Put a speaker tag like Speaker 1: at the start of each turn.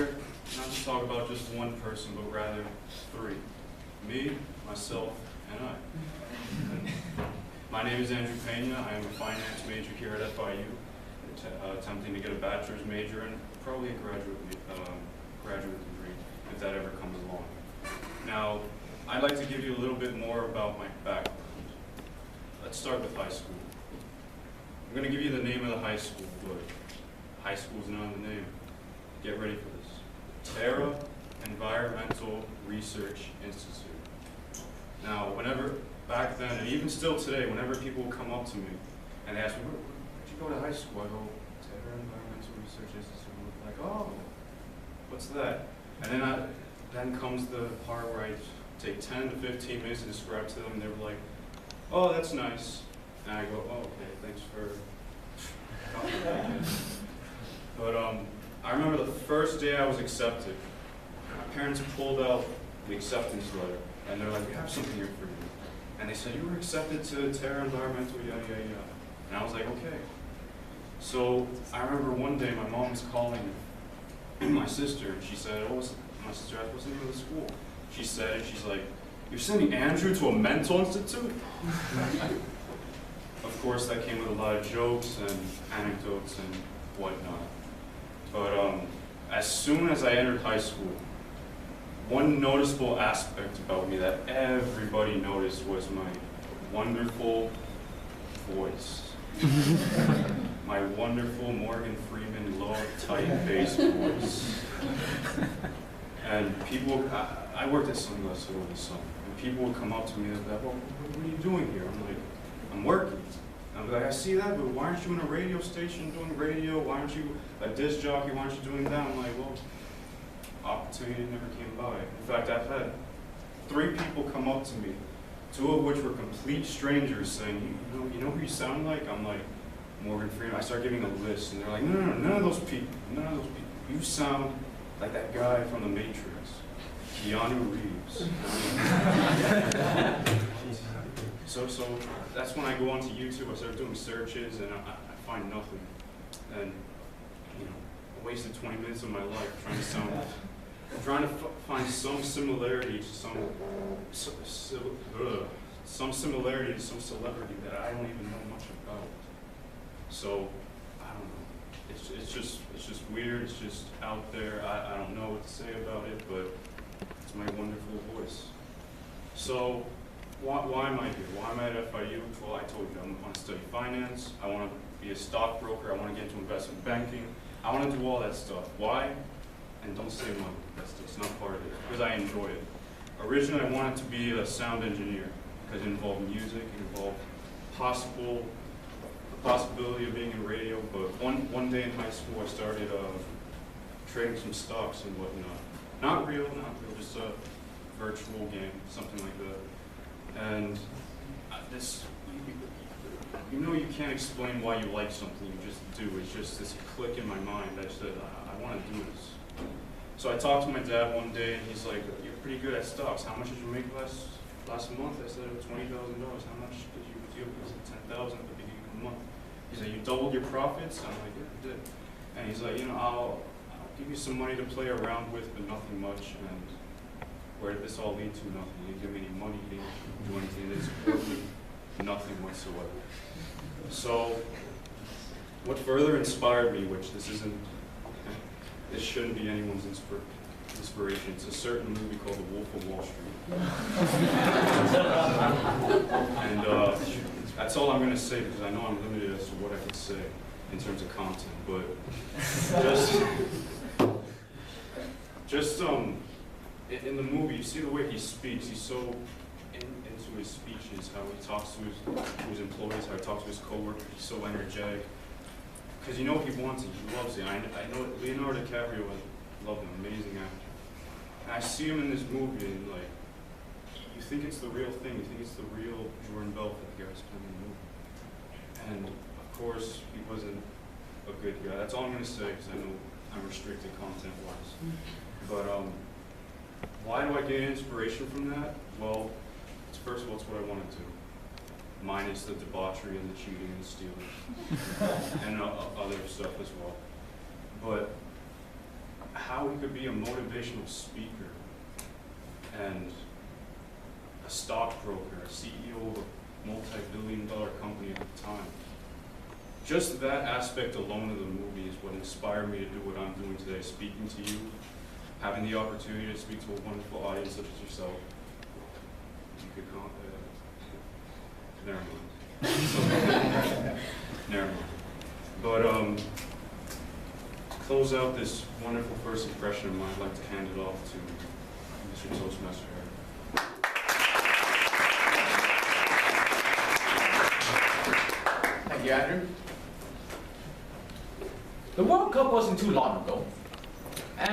Speaker 1: here not to talk about just one person, but rather three. Me, myself, and I. My name is Andrew Pena. I am a finance major here at FIU, attempting to get a bachelor's major and probably a graduate degree, if that ever comes along. Now, I'd like to give you a little bit more about my background. Let's start with high school. I'm going to give you the name of the high school, but high school is not in the name. Get ready for this. Terra Environmental Research Institute. Now, back then, and even still today, whenever people come up to me and they ask me, where'd you go to high school? I go, Terra Environmental Research Institute. And they're like, oh, what's that? And then comes the part where I take 10 to 15 minutes to describe to them, and they were like, oh, that's nice. And I go, oh, okay, thanks for coming. But I remember the first day I was accepted, my parents pulled out the acceptance letter, and they're like, we have something here for you. And they said, you were accepted to Terra Environmental, yada, yada, yada. And I was like, okay. So I remember one day my mom was calling my sister, and she said, oh, my sister asked, what's the name of the school? She said, she's like, you're sending Andrew to a mental institute? Of course, that came with a lot of jokes and anecdotes and whatnot. But as soon as I entered high school, one noticeable aspect about me that everybody noticed was my wonderful voice. My wonderful Morgan Freeman low, tight bass voice. And people, I worked at Sunglasses over the summer, and people would come up to me and they'd be like, well, what are you doing here? I'm like, I'm working. And I'd be like, I see that, but why aren't you in a radio station doing radio? Why aren't you a disc jockey? Why aren't you doing that? I'm like, well, opportunity never came by. In fact, I've had 3 people come up to me, 2 of which were complete strangers, saying, you know who you sound like? I'm like, Morgan Freeman. I start giving a list, and they're like, no, none of those people, none of those people. You sound like that guy from The Matrix, Keanu Reeves. So that's when I go onto YouTube. I start doing searches, and I find nothing. And I wasted 20 minutes of my life trying to find some similarity to some similarity to some celebrity that I don't even know much about. So I don't know. It's just weird. It's just out there. I don't know what to say about it, but it's my wonderful voice. So why am I here? Why am I at FIU? Well, I told you, I want to study finance. I want to be a stockbroker. I want to get into investment banking. I want to do all that stuff. Why? And don't say money. That's not part of it, because I enjoy it. Originally, I wanted to be a sound engineer because it involved music, it involved the possibility of being in radio. But one day in high school, I started trading some stocks and whatnot. Not real, just a virtual game, something like that. And you can't explain why you like something, you just do. It's just this click in my mind that said, I want to do this. So I talked to my dad one day, and he's like, you're pretty good at stocks. How much did you make last month? I said, $20,000. How much did you do? He said, $10,000 at the beginning of the month. He said, you doubled your profits? I'm like, yeah, I did. And he's like, I'll give you some money to play around with, but nothing much. And where did this all lead to? Nothing. You didn't give me any money, you didn't do anything, you didn't support me, nothing whatsoever. So what further inspired me, which this shouldn't be anyone's inspiration. It's a certain movie called The Wolf of Wall Street. And that's all I'm going to say, because I know I'm limited as to what I can say in terms of content. But just in the movie, you see the way he speaks. He's so into his speeches, how he talks to his employees, how he talks to his coworkers. He's so energetic. Because he wants it, he loves it. I know Leonardo DiCaprio, I love him, amazing actor. And I see him in this movie, and you think it's the real thing. You think it's the real Jordan Belfort, the guy who's playing in the movie. And of course, he wasn't a good guy. That's all I'm going to say, because I know I'm restricted content-wise. But why do I get inspiration from that? Well, first of all, it's what I want to do. Minus the debauchery and the cheating and the stealing and other stuff as well. But how how he could be a motivational speaker and a stockbroker, a CEO of a multi-billion-dollar company at the time. Just that aspect alone of the movie is what inspired me to do what I'm doing today, speaking to you, having the opportunity to speak to a wonderful audience such as yourself. You could call never mind. Never mind. But to close out this wonderful first impression of mine, I'd like to hand it off to Mr. Toastmaster.
Speaker 2: Thank you, Andrew. The World Cup wasn't too long ago, and